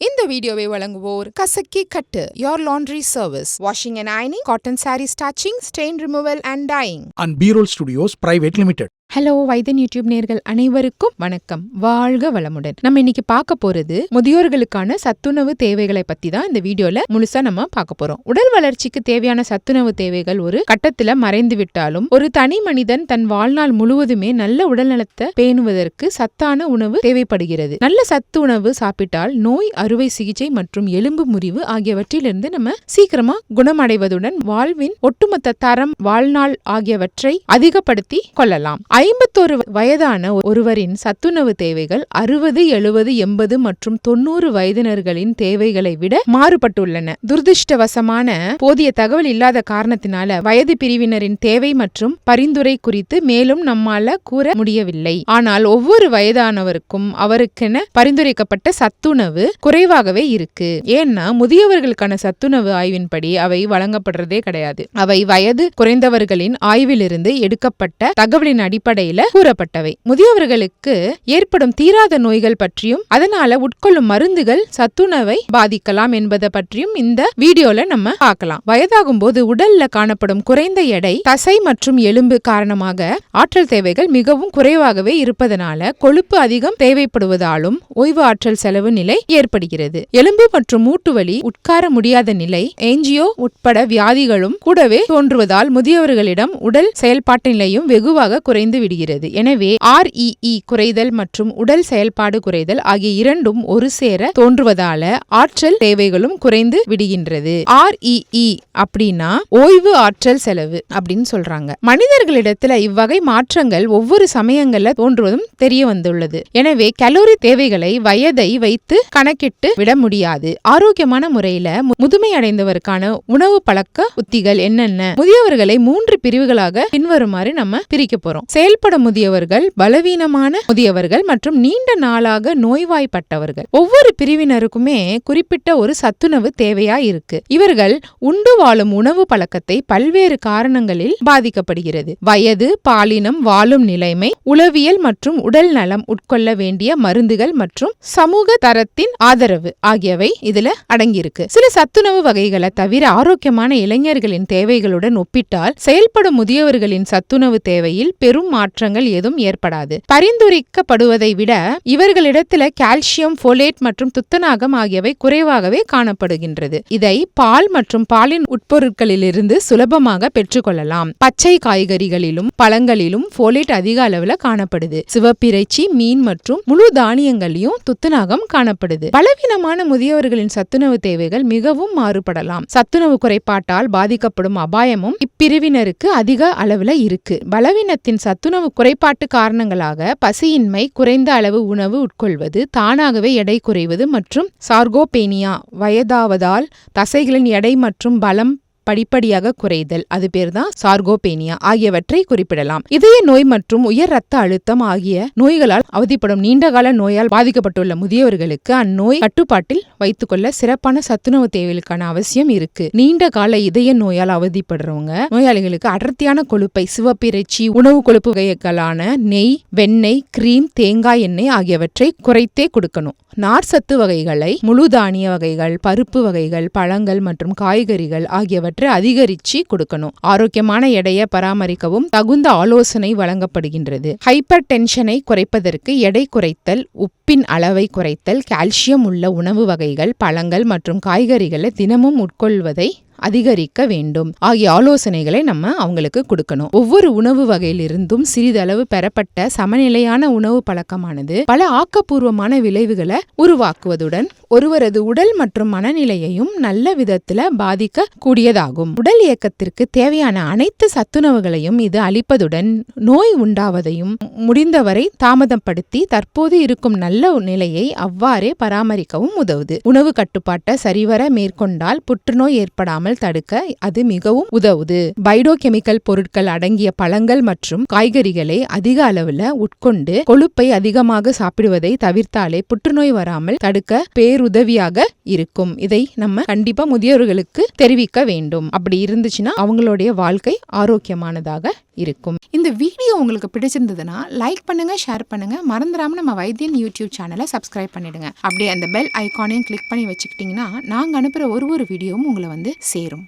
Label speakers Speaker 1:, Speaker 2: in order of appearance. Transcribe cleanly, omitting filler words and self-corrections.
Speaker 1: இந்த வீடியோவை வழங்குவோர் கசக்கி கட்டு your laundry service washing and ironing cotton saree starching stain removal and dyeing
Speaker 2: and B-Roll Studios Private Limited.
Speaker 1: Hello வைதன் YouTube நேர்கள் அனைவருக்கும் வணக்கம். வாழ்க வளமுடன். நம்ம இன்னைக்கு பார்க்க போறது முதியோர்களுக்கான சத்துணவு தேவைகளை பத்தி தான் இந்த வீடியோல முழுசா நம்ம பார்க்க போறோம். உடல் வளர்ச்சிக்கு தேவையான சத்துணவு தேவைகள் ஒரு கட்டத்துல மறைந்து விட்டாலும் ஒரு தனி மனிதன் தன் வாழ்நாள் முழுவதுமே நல்ல உடல்நலத்தை பேணுவதற்கு சத்தான உணவு தேவைப்படுகிறது. நல்ல சத்து உணவு சாப்பிட்டால் நோய், அறுவை சிகிச்சை மற்றும் எலும்பு முறிவு ஆகியவற்றிலிருந்து நம்ம சீக்கிரமா குணமடைவதுடன் வாழ்வின் ஒட்டுமொத்த தரம், வாழ்நாள் ஆகியவற்றை அதிகப்படுத்தி கொள்ளலாம். 51 வயதான ஒருவரின் சத்துணவு தேவைகள் 60, 70, 80 மற்றும் 90 வயதினர்களின் தேவைகளை விட மாறுபட்டுள்ளன. துரதிருஷ்டவசமான போதிய தகவல் இல்லாத காரணத்தினால வயது பிரிவினரின் தேவை மற்றும் பரிந்துரை குறித்து மேலும் நம்மால கூற முடியவில்லை. ஆனால் ஒவ்வொரு வயதானவருக்கும் அவருக்கென பரிந்துரைக்கப்பட்ட சத்துணவு குறைவாகவே இருக்கு. ஏன்னா முதியவர்களுக்கான சத்துணவு ஆய்வின்படி அவை வழங்கப்படுறதே கிடையாது. அவை வயது குறைந்தவர்களின் ஆய்விலிருந்து எடுக்கப்பட்ட தகவலின் அடிப்படையில கூறப்பட்டவை. முதியவர்களுக்கு ஏற்படும் தீராத நோய்கள் பற்றியும் அதனால உட்கொள்ளும் மருந்துகள் சத்துணவை பாதிக்கலாம் என்பதை பற்றியும் இந்த வீடியோல நம்ம பார்க்கலாம். வயதாகும் போது உடல்ல காணப்படும் குறைந்த எடை, தசை மற்றும் எலும்பு காரணமாக ஆற்றல் தேவைகள் மிகவும் குறைவாகவே இருப்பதனால கொழுப்பு அதிகம் தேவைப்படுவதாலும் ஓய்வு ஆற்றல் செலவு நிலை ஏற்படுகிறது. எலும்பு மற்றும் மூட்டு வலி, உட்கார முடியாத நிலை, ஏஞ்சியோ உட்பட வியாதிகளும் கூடவே தோன்றுவதால் முதியவர்களிடம் உடல் செயல்பாட்டு நிலையும் வெகுவாக குறைந்து விடுகிறது. எனவே REE குறைதல் மற்றும் உடல் செயல்பாடு குறைதல் ஆகிய இரண்டும் ஒரு சேர தோன்றுவதால ஆற்றல் தேவைகளும் குறைந்து விடுகின்றது. REE அப்படின்னா ஓய்வு ஆற்றல் செலவு அப்படின்னு சொல்றாங்க. மனிதர்களிடத்துல இவ்வகை மாற்றங்கள் ஒவ்வொரு சமயங்கள்ல தோன்றுவதும் தெரிய வந்துள்ளது. எனவே கலோரி தேவைகளை வயதை வைத்து கணக்கிட்டு விட முடியாது. ஆரோக்கியமான முறையில முதுமை அடைந்தவருக்கான உணவு பழக்க உத்திகள் என்னென்ன? முதியவர்களை 3 பிரிவுகளாக பின்வருமாறு நம்ம பிரிக்க போறோம். செயல்பட முதியவர்கள், பலவீனமான முதியவர்கள் மற்றும் நீண்ட நாளாக நோய்வாய்ப்பட்டவர்கள். ஒவ்வொரு பிரிவினருக்குமே குறிப்பிட்ட ஒரு சத்துணவு தேவையா இருக்கு. இவர்கள் உண்டு வாழும் உணவு பழக்கத்தை பல்வேறு காரணங்களில் பாதிக்கப்படுகிறது. வயது, பாலினம், வாழும் நிலைமை, உளவியல் மற்றும் உடல் நலம், உட்கொள்ள வேண்டிய மருந்துகள் மற்றும் சமூக தரத்தின் ஆதரவு ஆகியவை இதுல அடங்கியிருக்கு. சில சத்துணவு வகைகளை தவிர ஆரோக்கியமான இளைஞர்களின் தேவைகளுடன் ஒப்பிட்டால் செயல்படும் முதியவர்களின் சத்துணவு தேவையில் பெரும் மாற்றங்கள் ஏதும் ஏற்படாது. பரிந்துரைக்கப்படுவதை விட இவர்களிடத்துல கால்சியம், ஃபோலேட் மற்றும் துத்தநாகம் ஆகியவை குறைவாகவே காணப்படுகின்றது. இதை பால் மற்றும் பாலின் உட்பொருட்களிலிருந்து சுலபமாக பெற்றுக்கொள்ளலாம். பச்சை காய்கறிகளிலும் பழங்களிலும் ஃபோலேட் அதிக அளவுல காணப்படுது. சிவப்பிறைச்சி, மீன் மற்றும் முழு தானியங்களையும் துத்தநாகம் காணப்படுது. பலவீனமான முதியவர்களின் சத்துணவு தேவைகள் மிகவும் மாறுபடலாம். சத்துணவு குறைபாட்டால் பாதிக்கப்படும் அபாயமும் இப்பிரிவினருக்கு அதிக அளவுல இருக்கு. பலவீனத்தின் சத்துணவு குறைபாட்டு காரணங்களாக பசியின்மை, குறைந்த அளவு உணவு உட்கொள்வது, தானாகவே எடை குறைவது மற்றும் சார்கோபேனியா, வயதாவதால் தசைகளின் எடை மற்றும் பலம் படிப்படியாக குறைதல், அது பேர் தான் சார்கோபேனியா ஆகியவற்றை குறிப்பிடலாம். இதய நோய் மற்றும் உயர் ரத்த அழுத்தம் ஆகிய நோய்களால் அவதிப்படும் நீண்டகால நோயால் பாதிக்கப்பட்டுள்ள முதியவர்களுக்கு அந்நோய் கட்டுப்பாட்டில் வைத்துக்கொள்ள சிறப்பான சத்துணவு தேவைகளுக்கான அவசியம் இருக்கு. நீண்ட கால இதய நோயால் அவதிப்படுறவங்க நோயாளிகளுக்கு அடர்த்தியான கொழுப்பை, சிவப்பிறைச்சி, உணவு கொழுப்பு வகைகளான நெய், வெண்ணெய், கிரீம், தேங்காய் எண்ணெய் ஆகியவற்றை குறைத்தே கொடுக்கணும். நார் சத்து வகைகளை, முழு தானிய வகைகள், பருப்பு வகைகள், பழங்கள் மற்றும் காய்கறிகள் ஆகியவற்றை அதிகரிச்சு கொடுக்கணும். ஆரோக்கியமான எடையை பராமரிக்கவும் தகுந்த ஆலோசனை வழங்கப்படுகின்றது. ஹைப்பர் டென்ஷனை குறைப்பதற்கு எடை குறைத்தல், உப்பின் அளவை குறைத்தல், கால்சியம் உள்ள உணவு வகைகள், பழங்கள் மற்றும் காய்கறிகளை தினமும் உட்கொள்வதை அதிகரிக்க வேண்டும் ஆகிய ஆலோசனைகளை நம்ம அவங்களுக்கு கொடுக்கணும். ஒவ்வொரு உணவு வகையிலிருந்தும் சிறிதளவு பெறப்பட்ட சமநிலையான உணவு பழக்கமானது பல ஆக்கப்பூர்வமான விளைவுகளை உருவாக்குவதுடன் ஒருவரது உடல் மற்றும் மனநிலையையும் நல்ல விதத்துல பாதிக்க கூடியதாகும். உடல் இயக்கத்திற்கு தேவையான அனைத்து சத்துணவுகளையும் இது அளிப்பதுடன் நோய் உண்டாவதையும் முடிந்தவரை தாமதப்படுத்தி தற்போது இருக்கும் நல்ல நிலையை அவ்வாறே பராமரிக்கவும் உதவுது. உணவு கட்டுப்பாட்டை சரிவர மேற்கொண்டால் புற்றுநோய் ஏற்படாமல் தடுக்க அது மிகவும் உதவுது. பைடோகெமிக்கல் பொருட்கள் அடங்கிய பழங்கள் மற்றும் காய்கறிகளை அதிக அளவுல உட்கொண்டு கொழுப்பை அதிகமாக சாப்பிடுவதை தவிர்த்தாலே புற்றுநோய் வராமல் தடுக்க பேருதவியாக இருக்கும். இதை நம்ம கண்டிப்பா முதியோர்களுக்கு தெரிவிக்க வேண்டும். அப்படி இருந்துச்சுன்னா அவங்களுடைய வாழ்க்கை ஆரோக்கியமானதாக இருக்கும். இந்த வீடியோ உங்களுக்கு பிடிச்சிருந்ததுன்னா லைக் பண்ணுங்க, ஷேர் பண்ணுங்க, மறந்துடாம நம்ம வைத்தியன் யூடியூப் சேனலை சப்ஸ்கிரைப் பண்ணிடுங்க. அப்படியே அந்த பெல் ஐகானையும் கிளிக் பண்ணி வச்சுக்கிட்டீங்கன்னா நாங்க அனுப்புற ஒரு வீடியோவும் உங்களை வந்து சேரும்.